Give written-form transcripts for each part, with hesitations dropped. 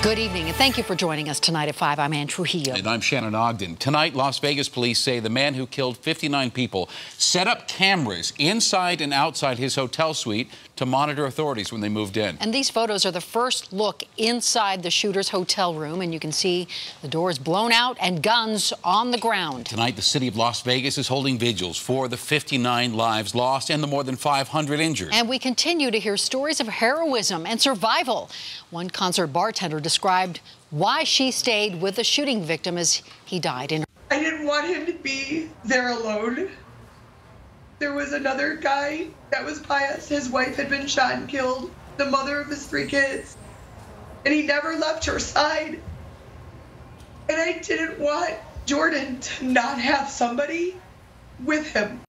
Good evening, and thank you for joining us tonight at 5. I'm Ann Trujillo. And I'm Shannon Ogden. Tonight, Las Vegas police say the man who killed 59 people set up cameras inside and outside his hotel suite to monitor authorities when they moved in. And these photos are the first look inside the shooter's hotel room, and you can see the doors blown out and guns on the ground. Tonight, the city of Las Vegas is holding vigils for the 59 lives lost and the more than 500 injured. And we continue to hear stories of heroism and survival. One concert bartender described why she stayed with the shooting victim as he died in her. I didn't want him to be there alone. There was another guy that was by us. His wife had been shot and killed, the mother of his 3 kids, and he never left her side. And I didn't want Jordan to not have somebody with him.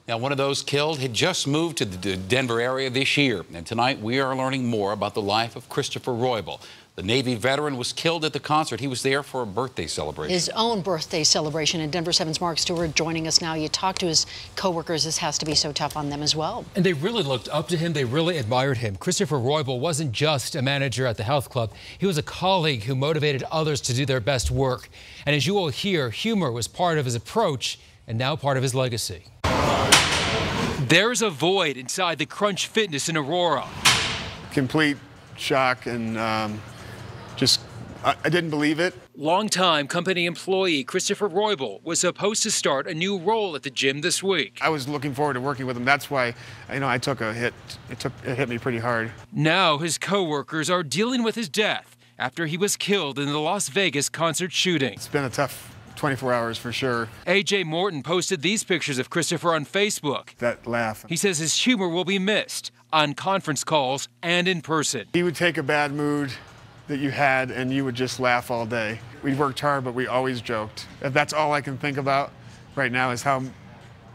Now, one of those killed had just moved to the Denver area this year. And tonight, we are learning more about the life of Christopher Roybal. The Navy veteran was killed at the concert. He was there for a birthday celebration. His own birthday celebration. And Denver 7's Mark Stewart joining us now. You talk to his coworkers. This has to be so tough on them as well. And they really looked up to him. They really admired him. Christopher Roybal wasn't just a manager at the health club. He was a colleague who motivated others to do their best work. And as you will hear, humor was part of his approach and now part of his legacy. There's a void inside the Crunch Fitness in Aurora. Complete shock and I didn't believe it. Longtime company employee Christopher Roybal was supposed to start a new role at the gym this week. I was looking forward to working with him. That's why, I took a hit. It hit me pretty hard. Now his co-workers are dealing with his death after he was killed in the Las Vegas concert shooting. It's been a tough 24 hours for sure. A.J. Morton posted these pictures of Christopher on Facebook. That laugh. He says his humor will be missed on conference calls and in person. He would take a bad mood that you had and you would just laugh all day. We worked hard, but we always joked. That's all I can think about right now is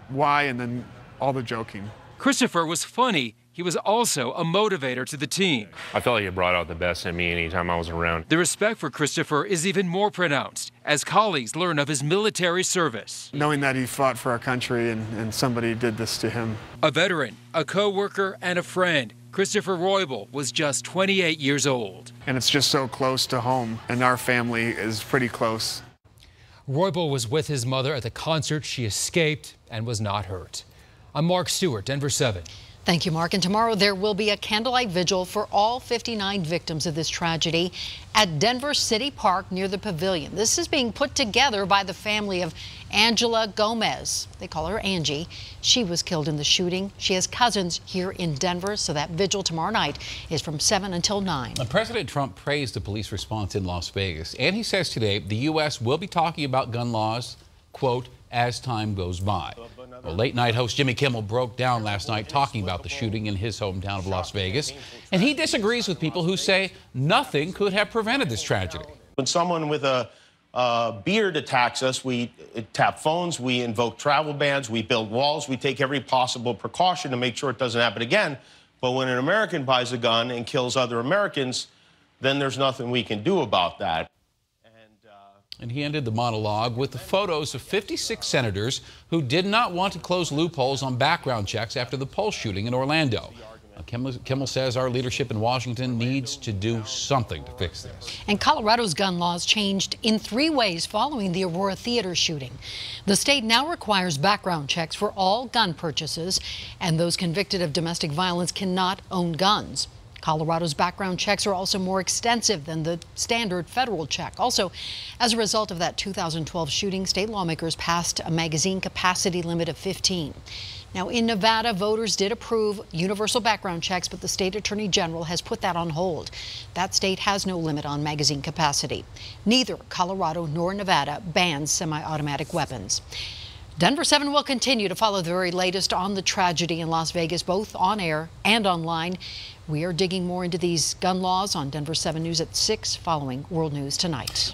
why, and then all the joking. Christopher was funny. He was also a motivator to the team. I felt like it brought out the best in me anytime I was around. The respect for Christopher is even more pronounced as colleagues learn of his military service. Knowing that he fought for our country and somebody did this to him. A veteran, a co-worker, and a friend, Christopher Roybal was just 28 years old. And it's just so close to home, and our family is pretty close. Roybal was with his mother at the concert. She escaped and was not hurt. I'm Mark Stewart, Denver 7. Thank you, Mark. And tomorrow there will be a candlelight vigil for all 59 victims of this tragedy at Denver City Park near the Pavilion. This is being put together by the family of Angela Gomez. They call her Angie. She was killed in the shooting. She has cousins here in Denver, so that vigil tomorrow night is from 7 until 9. President Trump praised the police response in Las Vegas, and he says today the U.S. will be talking about gun laws, quote, as time goes by. Well, late night host Jimmy Kimmel broke down last night talking about the shooting in his hometown of Las Vegas, and he disagrees with people who say nothing could have prevented this tragedy. When someone with a beard attacks us, we tap phones, we invoke travel bans, we build walls, we take every possible precaution to make sure it doesn't happen again. But when an American buys a gun and kills other Americans, then there's nothing we can do about that. And he ended the monologue with the photos of 56 senators who did not want to close loopholes on background checks after the Pulse shooting in Orlando. Kimmel says our leadership in Washington needs to do something to fix this. And Colorado's gun laws changed in 3 ways following the Aurora Theater shooting. The state now requires background checks for all gun purchases, and those convicted of domestic violence cannot own guns. Colorado's background checks are also more extensive than the standard federal check. Also, as a result of that 2012 shooting, state lawmakers passed a magazine capacity limit of 15. Now, in Nevada, voters did approve universal background checks, but the state attorney general has put that on hold. That state has no limit on magazine capacity. Neither Colorado nor Nevada bans semi-automatic weapons. Denver 7 will continue to follow the very latest on the tragedy in Las Vegas, both on air and online. We are digging more into these gun laws on Denver 7 News at 6 following World News Tonight.